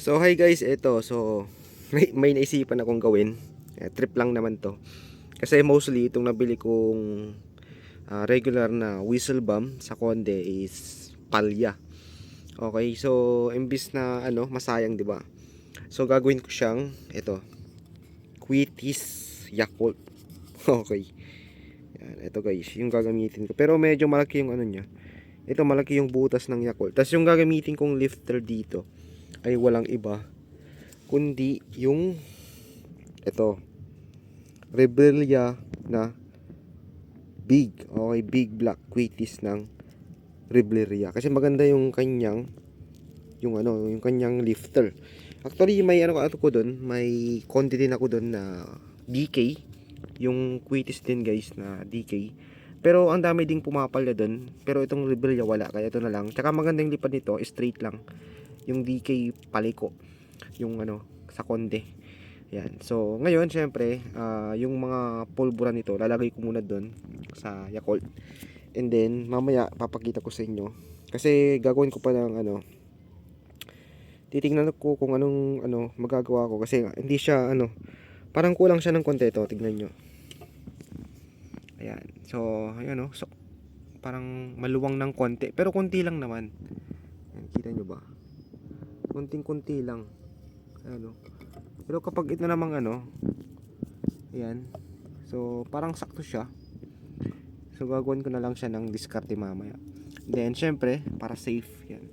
So hi guys, eto. So may naisipan akong gawin. Trip lang naman to. Kasi mostly itong nabili kong regular na whistle bomb sa Conde is palya. Okay, so imbis na masayang, 'di ba? So gagawin ko siyang Quitis Yakult. Okay. Yan, ito guys, yung gagamitin ko. Pero medyo malaki yung niya. Ito malaki yung butas ng Yakult. Tapos yung gagamitin kong lifter dito ay walang iba kundi yung Rebellia na big black quitis ng Rebellia. Kasi maganda yung kanyang yung kanyang lifter. Actually may ko doon, may konti din ako doon na DK, yung quitis din guys na DK. Pero ang dami ding pumapalya doon, pero itong Rebellia wala, kaya ito na lang. Tsaka maganda yung lipad nito, straight lang. Yung DK paliko, yung sa Conde. Yan. So ngayon syempre yung mga pulbura nito lalagay ko muna doon sa Yakult. And then mamaya papakita ko sa inyo. Kasi gagawin ko pa ng titingnan ko kung anong magagawa ko kasi hindi siya parang kulang siya ng konti. Ito tingnan nyo. Ayan. So ayan so parang maluwang ng konti, pero konti lang naman. Ayan, kita nyo ba? Konting-konti lang. Ayan. Pero kapag ito namang ayan, so parang sakto siya. So gagawin ko na lang siya ng diskarte mamaya. Then syempre para safe, yan,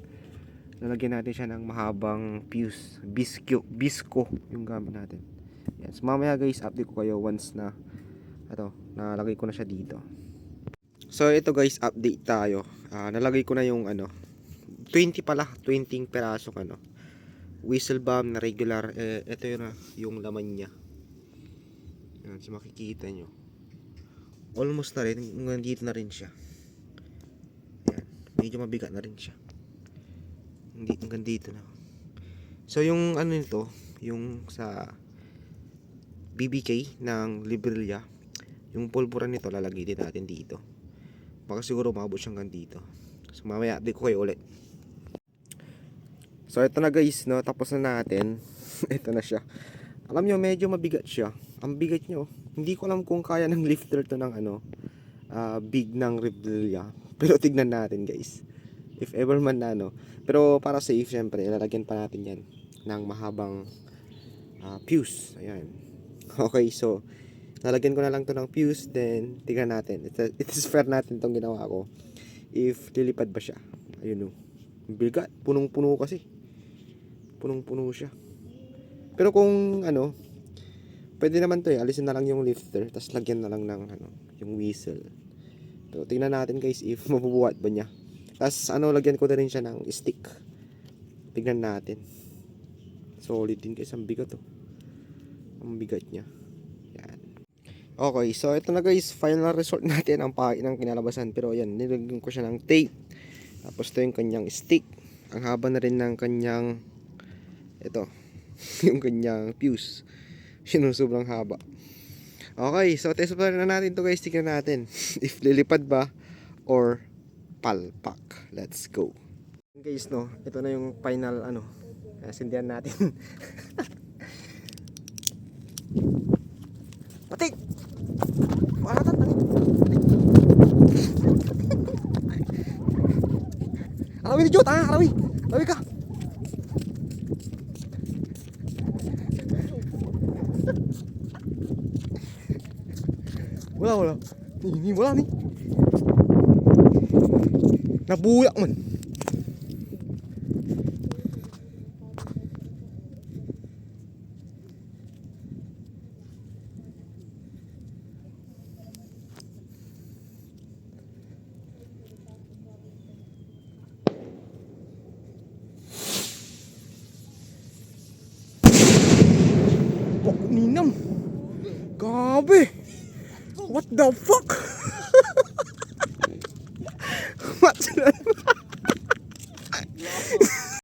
lalagyan natin siya ng mahabang fuse, bisco yung gamit natin. Yan. So mamaya guys, update ko kayo once na nalagay ko na siya dito. So ito guys, update tayo. Nalagay ko na yung 20 perasong whistle bomb na regular. Ito yung laman niya. Yan, so makikita nyo almost na rin, nandito na rin siya. Yan, medyo mabigat na rin siya, hindi hanggang dito na. So yung nito, yung sa BBK ng Rebellia, yung pulbura nito lalagay din natin dito. Baka siguro maabot siyang hanggang dito. So mamaya update ko kayo ulit. So ito na guys, tapos na natin. Ito na siya. Alam nyo, medyo mabigat siya. Ang bigat nyo. Hindi ko alam kung kaya ng lifter to ng big ng Rebellia. Pero tignan natin guys. If ever man na Pero para safe syempre, ilalagyan pa natin yan ng mahabang fuse. Ayan. Okay, so lalagyan ko na lang to ng fuse. Then tignan natin. It is fair natin tong ginawa ko. If lilipad ba siya. Ayun bigat. Punong-puno kasi. Punong-puno siya. Pero kung pwede naman to alisin na lang yung lifter, tapos lagyan na lang ng yung whistle. So tingnan natin guys if mabubuhat ba niya. Tapos lagyan ko na rin siya ng stick. Tingnan natin. Solid din guys, ang bigat to. Ang bigat niya. Yan. Okay, so ito na guys, final result natin ang ng kinalabasan. Pero yan, nilagyan ko siya ng tape. Tapos ito yung kanyang stick. Ang haba na rin ng kanyang yung kanyang fuse. Sobrang haba. Okay, so test na natin to guys. Tingnan natin if lilipad ba or palpak. Let's go. Guys, ito na yung final sindihan natin. Patik! Malatan na. Alawi ni Jot, alawi. Alawi ka. Wala. Ini wala nih. Nabuyak man. Pok ninang. Gabi. What the fuck?